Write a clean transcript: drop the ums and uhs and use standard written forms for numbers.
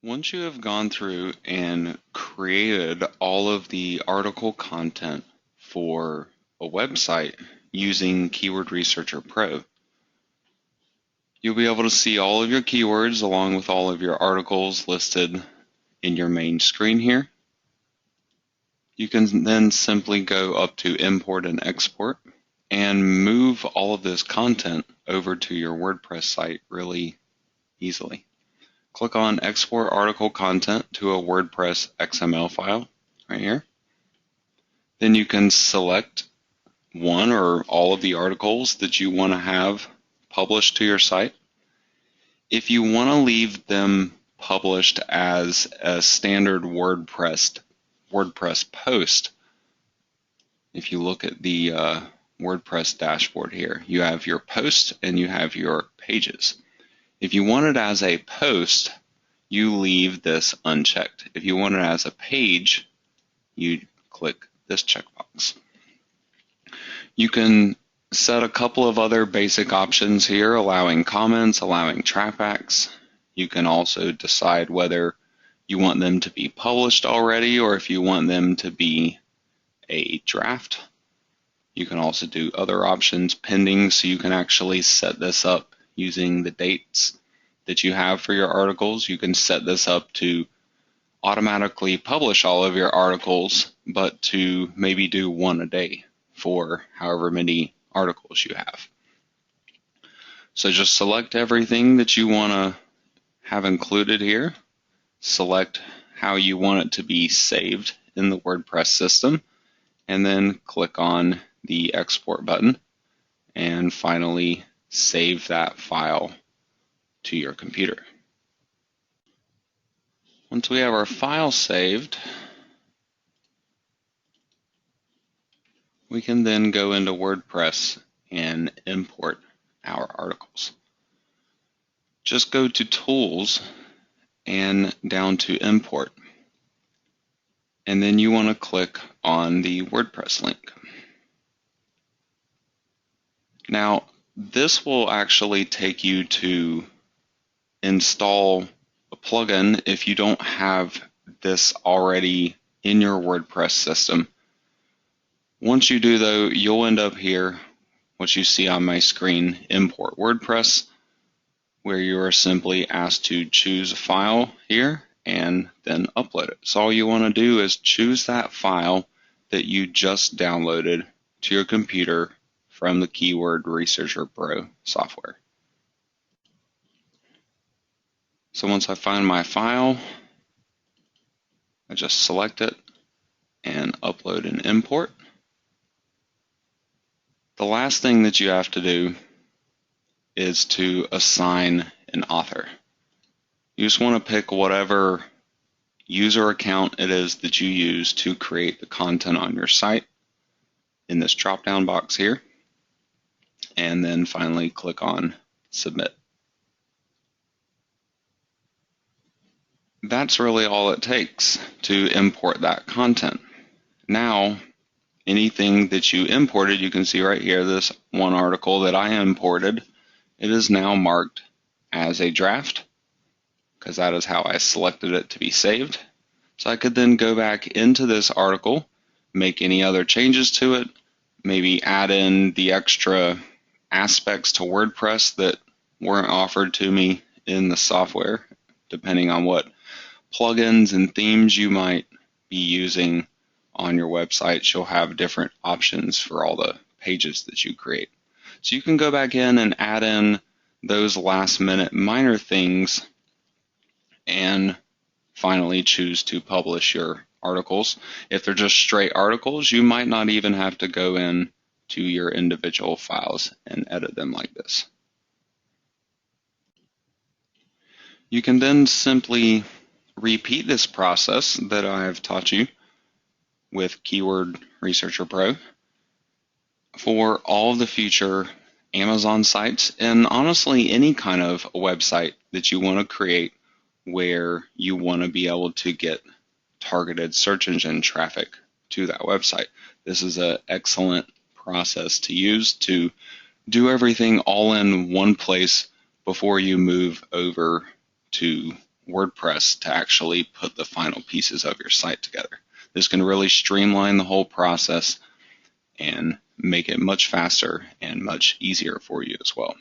Once you have gone through and created all of the article content for a website using Keyword Researcher Pro, you'll be able to see all of your keywords along with all of your articles listed in your main screen here. You can then simply go up to Import and Export and move all of this content over to your WordPress site really easily. Click on Export Article Content to a WordPress XML file right here. Then you can select one or all of the articles that you want to have published to your site. If you want to leave them published as a standard WordPress post, if you look at the WordPress dashboard here, you have your post and you have your pages. If you want it as a post, you leave this unchecked. If you want it as a page, you click this checkbox. You can set a couple of other basic options here, allowing comments, allowing trackbacks. You can also decide whether you want them to be published already or if you want them to be a draft. You can also do other options, pending, so you can actually set this up using the dates that you have for your articles. You can set this up to automatically publish all of your articles, but to maybe do one a day for however many articles you have. So just select everything that you want to have included here. Select how you want it to be saved in the WordPress system, and then click on the export button and finally save that file to your computer. Once we have our file saved, we can then go into WordPress and import our articles. Just go to Tools and down to Import, and then you want to click on the WordPress link. Now, this will actually take you to install a plugin if you don't have this already in your WordPress system. Once you do, though, you'll end up here, what you see on my screen, Import WordPress, where you are simply asked to choose a file here and then upload it. So all you want to do is choose that file that you just downloaded to your computer from the Keyword Researcher Pro software. So once I find my file, I just select it and upload and import. The last thing that you have to do is to assign an author. You just want to pick whatever user account it is that you use to create the content on your site in this drop-down box here, and then finally click on Submit. That's really all it takes to import that content. Now, anything that you imported, you can see right here, this one article that I imported, it is now marked as a draft because that is how I selected it to be saved. So I could then go back into this article, make any other changes to it, maybe add in the extra aspects to WordPress that weren't offered to me in the software, depending on what plugins and themes you might be using on your website. You'll have different options for all the pages that you create. So you can go back in and add in those last minute minor things and finally choose to publish your articles. If they're just straight articles, you might not even have to go in to your individual files and edit them like this. You can then simply repeat this process that I've taught you with Keyword Researcher Pro for all the future Amazon sites, and honestly any kind of website that you want to create where you want to be able to get targeted search engine traffic to that website. This is an excellent process to use to do everything all in one place before you move over to WordPress to actually put the final pieces of your site together. This can really streamline the whole process and make it much faster and much easier for you as well.